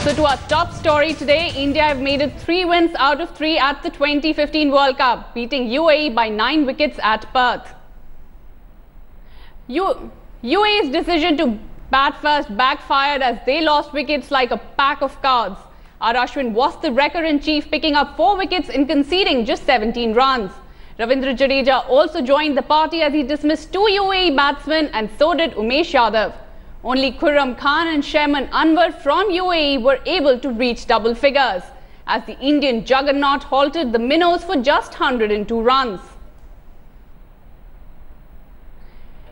So to our top story today, India have made it 3 wins out of 3 at the 2015 World Cup, beating UAE by 9 wickets at Perth. UAE's decision to bat first backfired as they lost wickets like a pack of cards. Ashwin was the record-in-chief, picking up 4 wickets in conceding just 17 runs. Ravichandran Ashwin also joined the party as he dismissed 2 UAE batsmen, and so did Umesh Yadav. Only Khurram Khan and Shaiman Anwar from UAE were able to reach double figures, as the Indian juggernaut halted the Minnows for just 102 runs.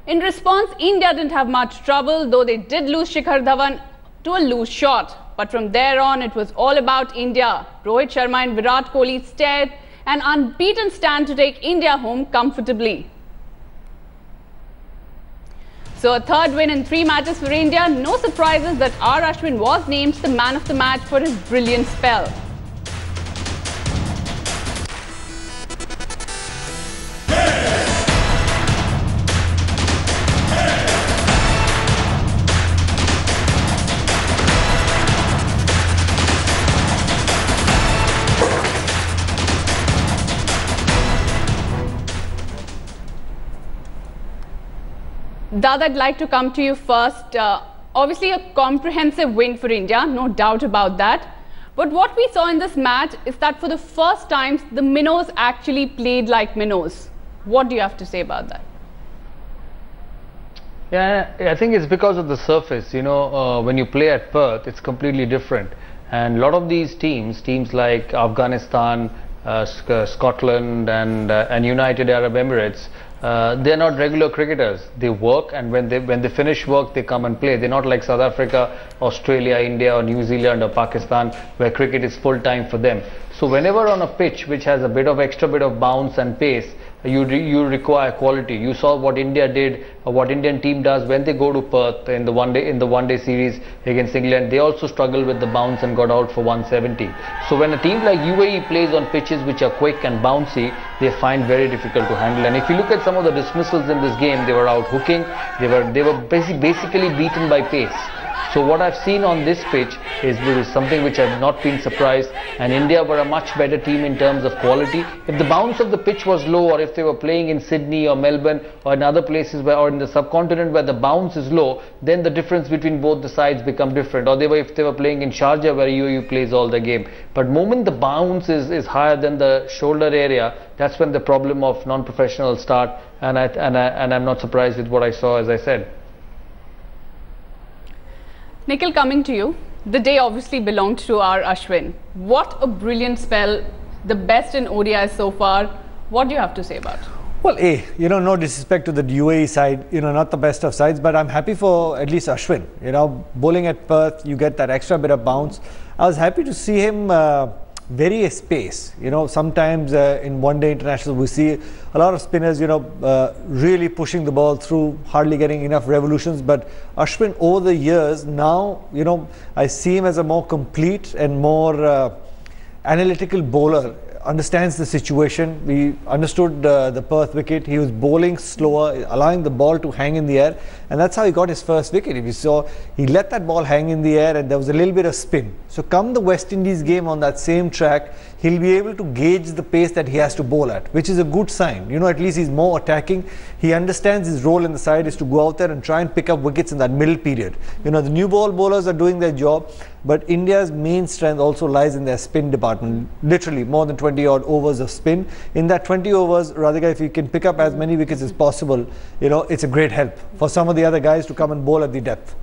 In response, India didn't have much trouble, though they did lose Shikhar Dhawan to a loose shot. But from there on, it was all about India. Rohit Sharma and Virat Kohli stared an unbeaten stand to take India home comfortably. So a third win in 3 matches for India. No surprises that Ashwin was named the man of the match for his brilliant spell. Dad, I'd like to come to you first. Obviously a comprehensive win for India, no doubt about that. But what we saw in this match is that for the first time, the Minnows actually played like Minnows. What do you have to say about that? Yeah, I think it's because of the surface. You know, when you play at Perth, it's completely different. And a lot of these teams like Afghanistan, Scotland and United Arab Emirates, they're not regular cricketers. They work, and when they finish work, they come and play. They're not like South Africa, Australia, India or New Zealand or Pakistan, where cricket is full time for them. So whenever on a pitch which has a extra bit of bounce and pace, you require quality. You saw what India did, what Indian team does when they go to Perth in the one day series against England. They also struggle with the bounce and got out for 170. So when a team like UAE plays on pitches which are quick and bouncy, they find very difficult to handle. And if you look at some of the dismissals in this game, they were out hooking. They were basically beaten by pace. So what I've seen on this pitch is something which I've not been surprised, and India were a much better team in terms of quality. If the bounce of the pitch was low, or if they were playing in Sydney or Melbourne or in other places or in the subcontinent where the bounce is low, then the difference between both the sides become different. Or if they were playing in Sharjah where UAE plays all the game. But moment the bounce is higher than the shoulder area, that's when the problem of non-professionals start, and I'm not surprised with what I saw, as I said. Nikhil, coming to you, the day obviously belonged to Ashwin. What a brilliant spell, the best in ODIs so far. What do you have to say about it? Well, no disrespect to the UAE side, not the best of sides, but I'm happy for at least Ashwin. Bowling at Perth, you get that extra bit of bounce. I was happy to see him vary his pace. Sometimes in one-day internationals we see a lot of spinners, really pushing the ball through, hardly getting enough revolutions. But Ashwin, over the years, now, I see him as a more complete and more analytical bowler. Understands the situation. We understood the Perth wicket. He was bowling slower, allowing the ball to hang in the air, and that's how he got his first wicket. If you saw, he let that ball hang in the air and there was a little bit of spin. So come the West Indies game on that same track, he'll be able to gauge the pace that he has to bowl at, which is a good sign. At least he's more attacking. He understands his role in the side is to go out there and try and pick up wickets in that middle period. The new ball bowlers are doing their job, but India's main strength also lies in their spin department. Literally more than 20 odd overs of spin. In that 20 overs, Radhika, if you can pick up as many wickets as possible, it's a great help for some of the other guys to come and bowl at the depth.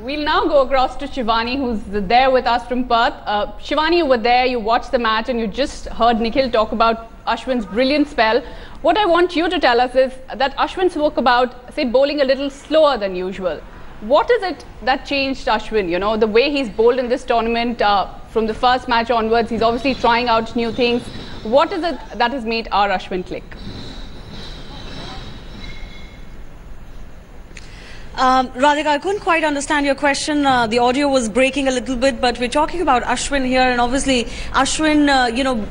We'll now go across to Shivani, who's there with us from Perth. Shivani, you were there, you watched the match, and you just heard Nikhil talk about Ashwin's brilliant spell. What I want you to tell us is that Ashwin spoke about, say, bowling a little slower than usual. What is it that changed Ashwin? The way he's bowled in this tournament, from the first match onwards, he's obviously trying out new things. What is it that has made Ashwin click? Radhika, I couldn't quite understand your question. The audio was breaking a little bit, but we're talking about Ashwin here, and obviously Ashwin,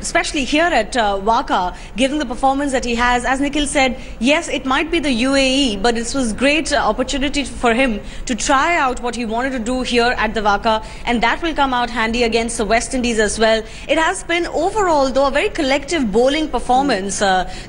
especially here at Waka, given the performance that he has, as Nikhil said, yes, it might be the UAE, but this was great opportunity for him to try out what he wanted to do here at the Waka, and that will come out handy against the West Indies as well. It has been overall, though, a very collective bowling performance.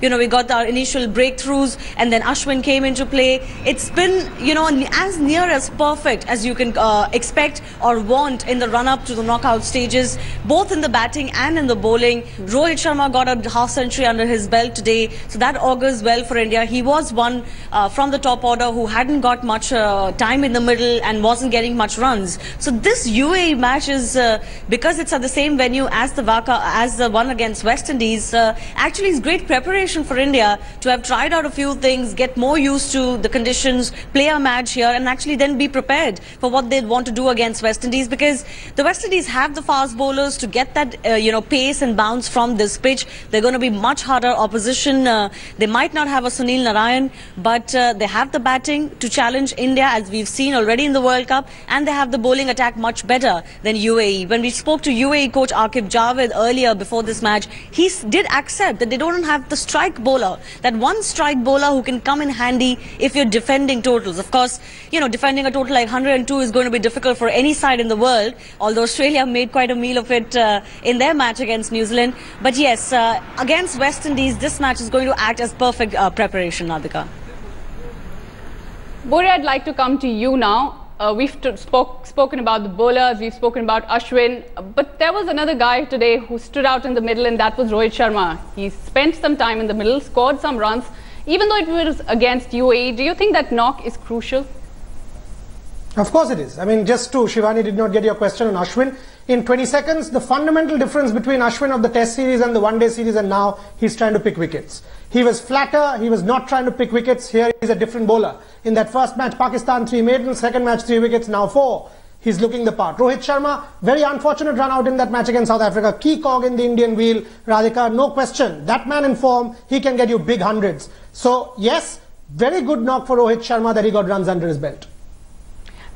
We got our initial breakthroughs, and then Ashwin came into play. It's been, as near as perfect as you can expect or want in the run-up to the knockout stages, both in the batting and in the bowling. Rohit Sharma got a half century under his belt today, so that augurs well for India. He was one from the top order who hadn't got much time in the middle and wasn't getting much runs. So this UAE match is, because it's at the same venue as the Waka, as the one against West Indies, actually is great preparation for India to have tried out a few things, get more used to the conditions, play a match here, and actually then be prepared for what they'd want to do against West Indies, because the West Indies have the fast bowlers to get that pace and bounce from this pitch. They're going to be much harder opposition. They might not have a Sunil Narayan, but they have the batting to challenge India, as we've seen already in the World Cup, and they have the bowling attack much better than UAE. When we spoke to UAE coach Akif Javed earlier before this match, he did accept that they don't have the strike bowler, that one strike bowler who can come in handy if you're defending totals. Of course, defending a total like 102 is going to be difficult for any side in the world, although Australia made quite a meal of it in their match against New Zealand. But yes, against West Indies, this match is going to act as perfect preparation, Radhika. Bori, I'd like to come to you now. We've spoken about the bowlers, we've spoken about Ashwin, but there was another guy today who stood out in the middle, and that was Rohit Sharma. He spent some time in the middle, scored some runs. Even though it was against UAE, do you think that knock is crucial? Of course it is. I mean, just to, Shivani did not get your question on Ashwin. In 20 seconds, the fundamental difference between Ashwin of the Test series and the one-day series, and now he's trying to pick wickets. He was flatter, he was not trying to pick wickets. Here he's a different bowler. In that first match, Pakistan 3 maiden, second match 3 wickets, now 4. He's looking the part. Rohit Sharma, very unfortunate run out in that match against South Africa. Key cog in the Indian wheel. Radhika, no question. That man in form, he can get you big hundreds. So, yes, very good knock for Rohit Sharma that he got runs under his belt.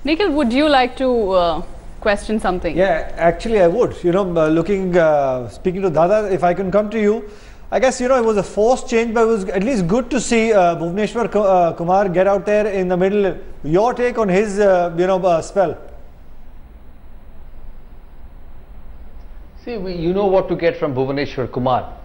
Nikhil, would you like to question something? Yeah, actually I would. Speaking to Dada, if I can come to you, I guess, it was a forced change, but it was at least good to see Bhuvneshwar Kumar get out there in the middle. Your take on his, spell? See, you know what to get from Bhuvneshwar Kumar.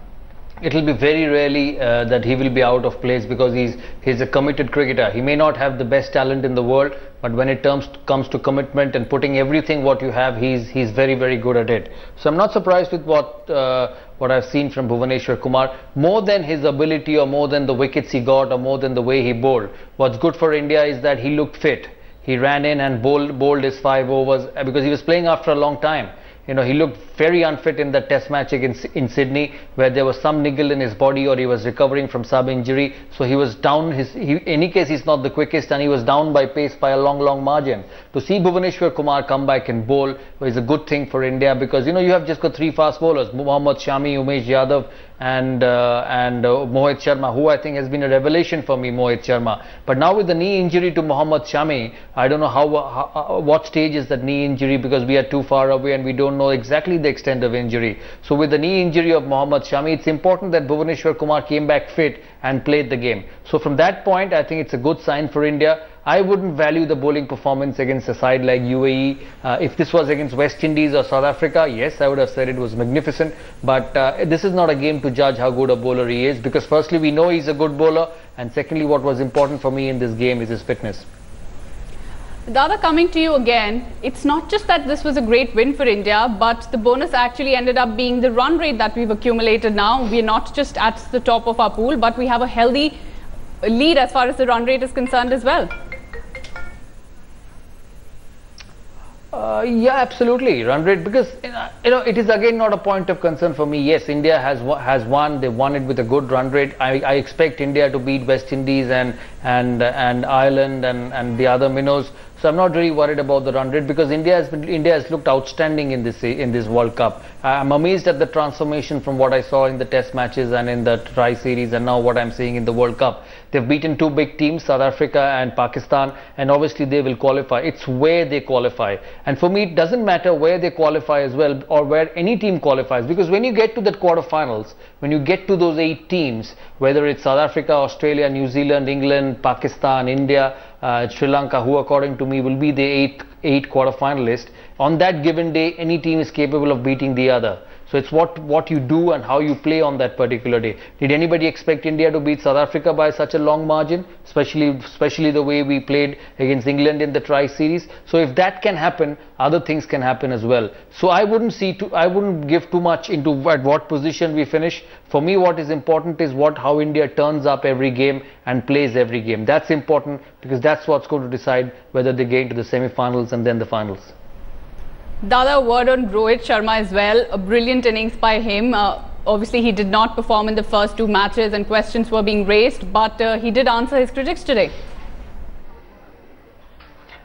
It will be very rarely that he will be out of place, because he's a committed cricketer. He may not have the best talent in the world, but when it comes to commitment and putting everything what you have, he's very, very good at it. So I'm not surprised with what I've seen from Bhuvneshwar Kumar. More than his ability, or more than the wickets he got, or more than the way he bowled, what's good for India is that he looked fit. He ran in and bowled his 5 overs because he was playing after a long time. He looked very unfit in that test match in Sydney, where there was some niggle in his body, or he was recovering from some injury. So he was down. In any case, he's not the quickest, and he was down by pace by a long margin. To see Bhuvneshwar Kumar come back and bowl is a good thing for India, because you have just got 3 fast bowlers: Mohammad Shami, Umesh Yadav, and Rohit Sharma, who I think has been a revelation for me, Rohit Sharma. But now with the knee injury to Mohammad Shami, I don't know what stage is that knee injury, because we are too far away and we don't know exactly the extent of injury. So with the knee injury of Mohammad Shami, it's important that Bhuvneshwar Kumar came back fit and played the game. So from that point, I think it's a good sign for India. I wouldn't value the bowling performance against a side like UAE. If this was against West Indies or South Africa, yes, I would have said it was magnificent. But this is not a game to judge how good a bowler he is, because firstly, we know he's a good bowler, and secondly, what was important for me in this game is his fitness. Dada, coming to you again, it's not just that this was a great win for India, but the bonus actually ended up being the run rate that we've accumulated now. We're not just at the top of our pool, but we have a healthy lead as far as the run rate is concerned as well. Yeah, absolutely. Run rate, because it is again not a point of concern for me. Yes, India has won. They won it with a good run rate. I expect India to beat West Indies and Ireland and the other minnows. So I'm not really worried about the run rate, because India has looked outstanding in this World Cup. I'm amazed at the transformation from what I saw in the Test matches and in the Tri series, and now what I'm seeing in the World Cup. They've beaten two big teams, South Africa and Pakistan, and obviously they will qualify. It's where they qualify. And for me, it doesn't matter where they qualify as well, or where any team qualifies, because when you get to that quarterfinals, when you get to those 8 teams, whether it's South Africa, Australia, New Zealand, England, Pakistan, India, Sri Lanka, who according to me will be the eight quarterfinalists, on that given day, any team is capable of beating the other. So it's what you do and how you play on that particular day. Did anybody expect India to beat South Africa by such a long margin? Especially the way we played against England in the tri-series. So if that can happen, other things can happen as well. So I wouldn't give too much into at what position we finish. For me, what is important is how India turns up every game and plays every game. That's important because that's what's going to decide whether they get into the semi-finals and then the finals. Dada, word on Rohit Sharma as well. A brilliant innings by him. Obviously, he did not perform in the first 2 matches and questions were being raised, but he did answer his critics today.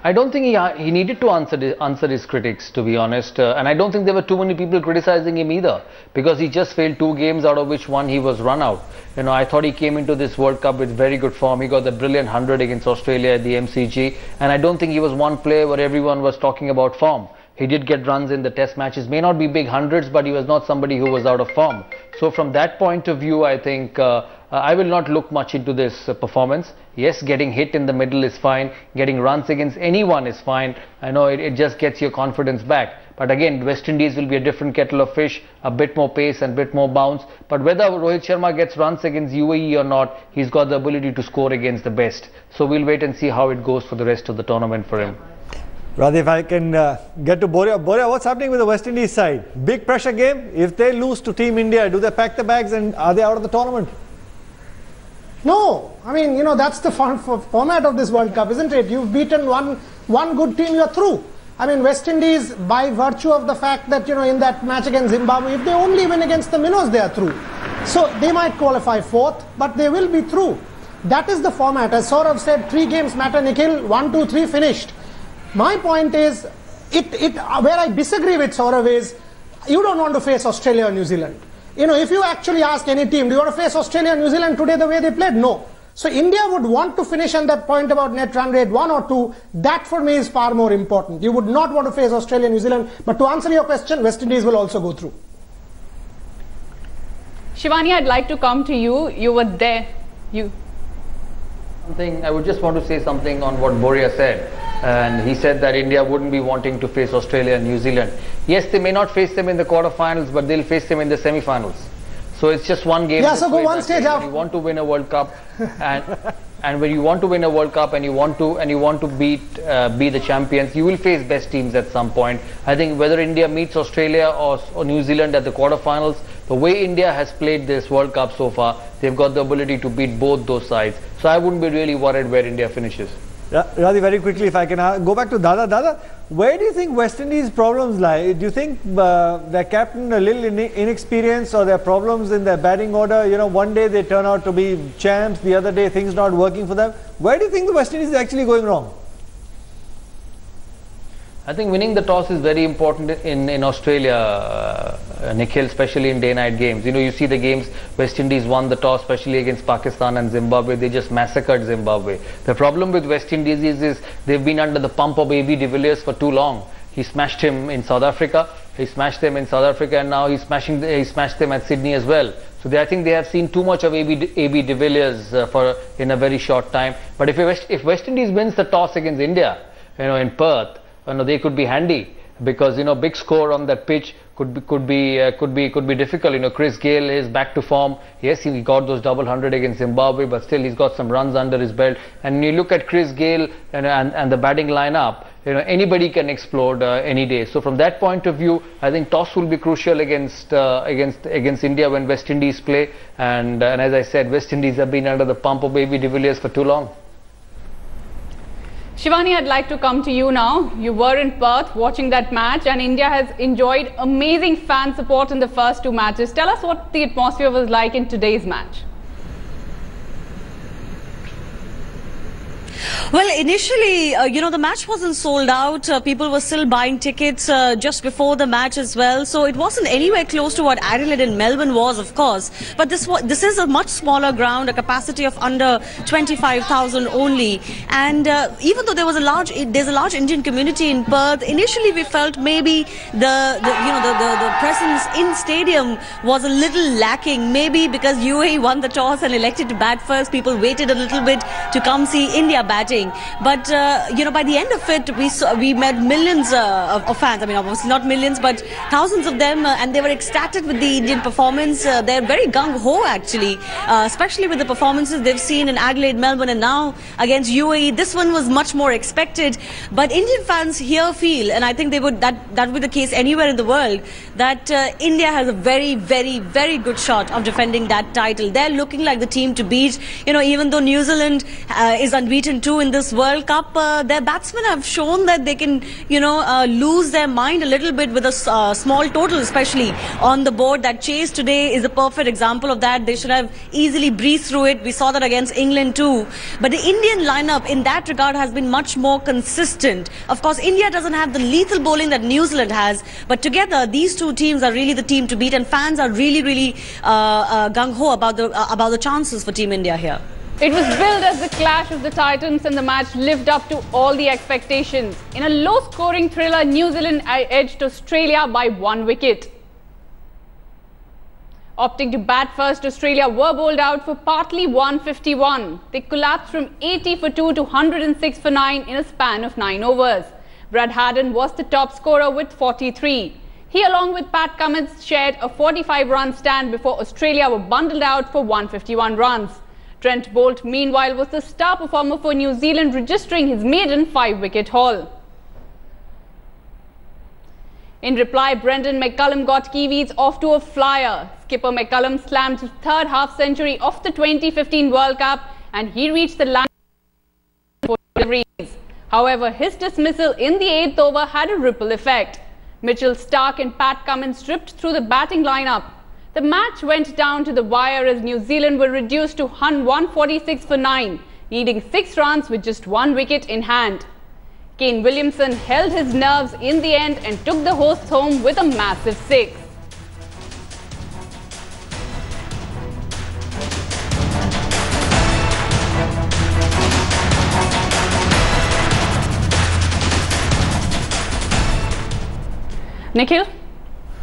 I don't think he needed to answer his critics, to be honest, and I don't think there were too many people criticizing him either, because he just failed 2 games, out of which 1 he was run out. I thought he came into this World Cup with very good form. He got the brilliant 100 against Australia at the MCG, and I don't think he was one player where everyone was talking about form. He did get runs in the test matches, may not be big hundreds, but he was not somebody who was out of form. So from that point of view, I think I will not look much into this performance. Yes, getting hit in the middle is fine. Getting runs against anyone is fine. I know it just gets your confidence back. But again, West Indies will be a different kettle of fish, a bit more pace and a bit more bounce. But whether Rohit Sharma gets runs against UAE or not, he's got the ability to score against the best. So we'll wait and see how it goes for the rest of the tournament for him. Radhi, if I can get to Boria. Boria, what's happening with the West Indies side? Big pressure game. If they lose to Team India, do they pack the bags and are they out of the tournament? No. I mean, that's the format of this World Cup, isn't it? You've beaten one good team, you're through. I mean, West Indies, by virtue of the fact that, in that match against Zimbabwe, if they only win against the Minnows, they are through. So they might qualify 4th, but they will be through. That is the format. As Saurav said, 3 games matter, Nikhil, 1, 2, 3, finished. My point is, where I disagree with Saurav is, you don't want to face Australia or New Zealand. If you actually ask any team, do you want to face Australia or New Zealand today the way they played? No. So India would want to finish on that point about net run rate 1 or 2. That for me is far more important. You would not want to face Australia and New Zealand. But to answer your question, West Indies will also go through. Shivani, I'd like to come to you. You were there. I would just want to say something on what Boria said. And he said that India wouldn't be wanting to face Australia and New Zealand. Yes, they may not face them in the quarterfinals, but they'll face them in the semi-finals. So it's just one game. Yeah, so go one stage up. You want to win a World Cup, and when you want to win a World Cup and you want to be the champions, you will face best teams at some point. I think whether India meets Australia or New Zealand at the quarterfinals, the way India has played this World Cup so far, they've got the ability to beat both those sides. So I wouldn't be really worried where India finishes. Radhi, very quickly, if I can go back to Dada. Dada, where do you think West Indies' problems lie? Do you think their captain a little inexperienced, or their problems in their batting order? One day they turn out to be champs, the other day things not working for them. Where do you think the West Indies is actually going wrong? I think winning the toss is very important in Australia, Nikhil, especially in day-night games. You see the games, West Indies won the toss, especially against Pakistan and Zimbabwe. They just massacred Zimbabwe. The problem with West Indies is they've been under the pump of AB de Villiers for too long. He smashed him in South Africa. He smashed them in South Africa, and now he smashed them at Sydney as well. So I think they have seen too much of AB de Villiers in a very short time. But if West Indies wins the toss against India, in Perth, they could be handy, because big score on that pitch could be difficult. Chris Gayle is back to form. Yes, he got those double 100 against Zimbabwe, but still he's got some runs under his belt. And when you look at Chris Gayle and the batting lineup, anybody can explode any day. So from that point of view, I think toss will be crucial against India when West Indies play. And as I said, West Indies have been under the pump of AB de Villiers for too long. Shivani, I'd like to come to you now. You were in Perth watching that match, and India has enjoyed amazing fan support in the first 2 matches. Tell us what the atmosphere was like in today's match. Well, initially, the match wasn't sold out. People were still buying tickets just before the match as well. So it wasn't anywhere close to what Adelaide and Melbourne was, of course. But this is a much smaller ground, a capacity of under 25,000 only. And even though there's a large Indian community in Perth, initially we felt maybe the presence in stadium was a little lacking. Maybe because UAE won the toss and elected to bat first, people waited a little bit to come see India batting. But by the end of it, we met millions of fans. I mean, obviously not millions, but thousands of them, and they were ecstatic with the Indian performance. They're very gung-ho actually, especially with the performances they've seen in Adelaide, Melbourne, and now against UAE. This one was much more expected. But Indian fans here feel, and I think that would be the case anywhere in the world, that India has a very, very, very good shot of defending that title. They're looking like the team to beat. Even though New Zealand is unbeaten too in this World Cup, their batsmen have shown that they can, lose their mind a little bit with a small total, especially on the board. That chase today is a perfect example of that. They should have easily breezed through it. We saw that against England too. But the Indian lineup in that regard has been much more consistent. Of course, India doesn't have the lethal bowling that New Zealand has, but together these two teams are really the team to beat, and fans are really, really gung-ho about the chances for Team India here. It was billed as the clash of the titans, and the match lived up to all the expectations. In a low-scoring thriller, New Zealand edged Australia by 1 wicket. Opting to bat first, Australia were bowled out for partly 151. They collapsed from 80 for 2 to 106 for 9 in a span of 9 overs. Brad Haddon was the top scorer with 43. He, along with Pat Cummins, shared a 45-run stand before Australia were bundled out for 151 runs. Trent Boult, meanwhile, was the star performer for New Zealand, registering his maiden 5-wicket haul. In reply, Brendan McCullum got Kiwis off to a flyer. Skipper McCullum slammed his third half-century of the 2015 World Cup, and he reached the land for deliveries. However, his dismissal in the 8th over had a ripple effect. Mitchell Starc and Pat Cummins stripped through the batting lineup. The match went down to the wire as New Zealand were reduced to 146 for 9, needing 6 runs with just 1 wicket in hand. Kane Williamson held his nerves in the end and took the hosts home with a massive 6. Nikhil,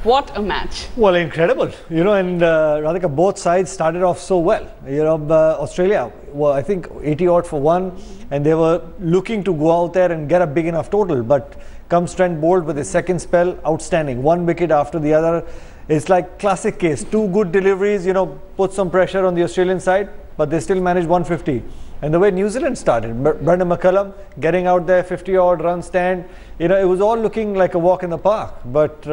what a match. Well, incredible. And Radhika, both sides started off so well. Australia, well, I think 80 odd for 1, and they were looking to go out there and get a big enough total. But comes Trent Boult with his second spell, outstanding. 1 wicket after the other. It's like classic case. 2 good deliveries, put some pressure on the Australian side, but they still managed 150. And the way New Zealand started, Brendan McCullum getting out there, 50-odd run stand, it was all looking like a walk in the park. But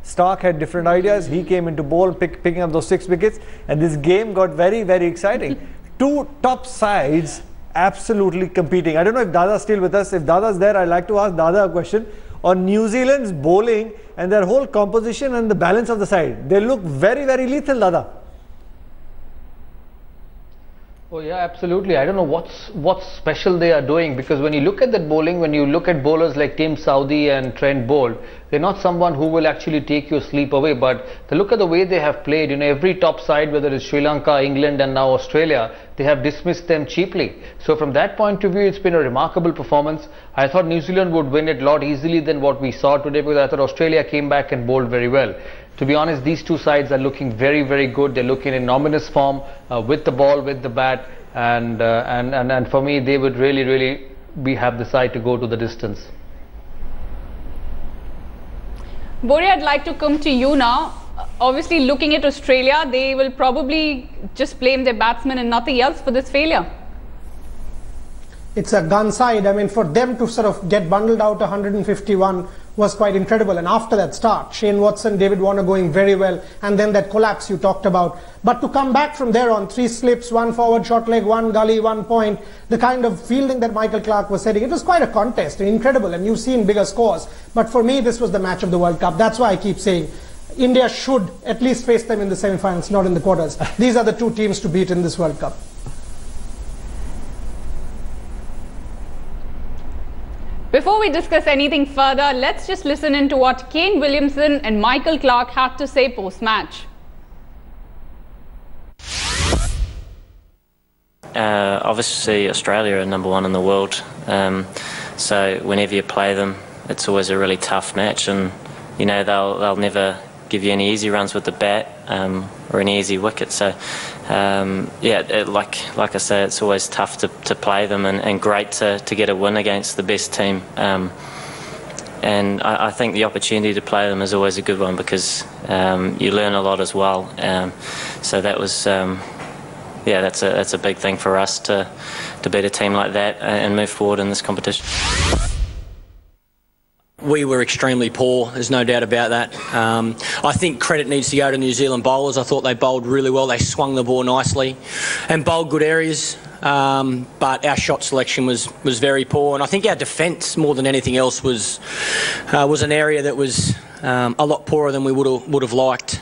Starc had different ideas. He came into bowl, picking up those 6 wickets, and this game got very, very exciting. 2 top sides absolutely competing. I don't know if Dada's still with us. If Dada's there, I'd like to ask Dada a question on New Zealand's bowling and their whole composition and the balance of the side. They look very, very lethal, Dada. Oh yeah, absolutely. I don't know what's special they are doing, because when you look at that bowling, when you look at bowlers like Tim Southee and Trent Boult, they're not someone who will actually take your sleep away. But look at the way they have played. Every top side, whether it's Sri Lanka, England, and now Australia, they have dismissed them cheaply. So from that point of view, it's been a remarkable performance. I thought New Zealand would win it a lot easily than what we saw today, because I thought Australia came back and bowled very well. To be honest, these two sides are looking very, very good. They're looking in ominous form with the ball, with the bat, and for me, they would really, really have the side to go to the distance. Bori, I'd like to come to you now. Obviously, looking at Australia, they will probably just blame their batsmen and nothing else for this failure. It's a gun side. I mean, for them to sort of get bundled out 151 was quite incredible. And after that start, Shane Watson, David Warner going very well, and then that collapse you talked about. But to come back from there on, 3 slips, 1 forward short leg, 1 gully, 1 point, the kind of fielding that Michael Clarke was setting, it was quite a contest, incredible. And you've seen bigger scores. But for me, this was the match of the World Cup. That's why I keep saying India should at least face them in the semi-finals, not in the quarters. These are the 2 teams to beat in this World Cup. before we discuss anything further, let's just listen into what Kane Williamson and Michael Clarke had to say post-match. Obviously, Australia are #1 in the world, so whenever you play them, it's always a really tough match, and you know they'll never give you any easy runs with the bat or any easy wicket. So like I say, it's always tough to play them, and great to get a win against the best team. And I think the opportunity to play them is always a good one, because you learn a lot as well. So that was. Yeah, that's a big thing for us to beat a team like that and move forward in this competition. We were extremely poor, there's no doubt about that. I think credit needs to go to New Zealand bowlers. I thought they bowled really well, they swung the ball nicely and bowled good areas, but our shot selection was very poor, and I think our defence, more than anything else, was an area that was a lot poorer than we would have liked.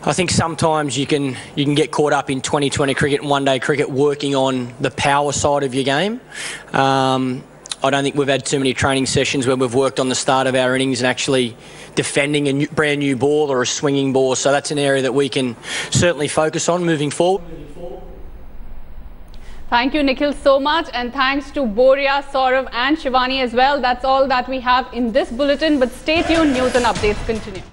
I think sometimes you can get caught up in 2020 cricket and one-day cricket working on the power side of your game. I don't think we've had too many training sessions where we've worked on the start of our innings and actually defending a brand new ball or a swinging ball. So that's an area that we can certainly focus on moving forward. Thank you, Nikhil, so much, and thanks to Boria, Saurav and Shivani as well. That's all that we have in this bulletin, but stay tuned, news and updates continue.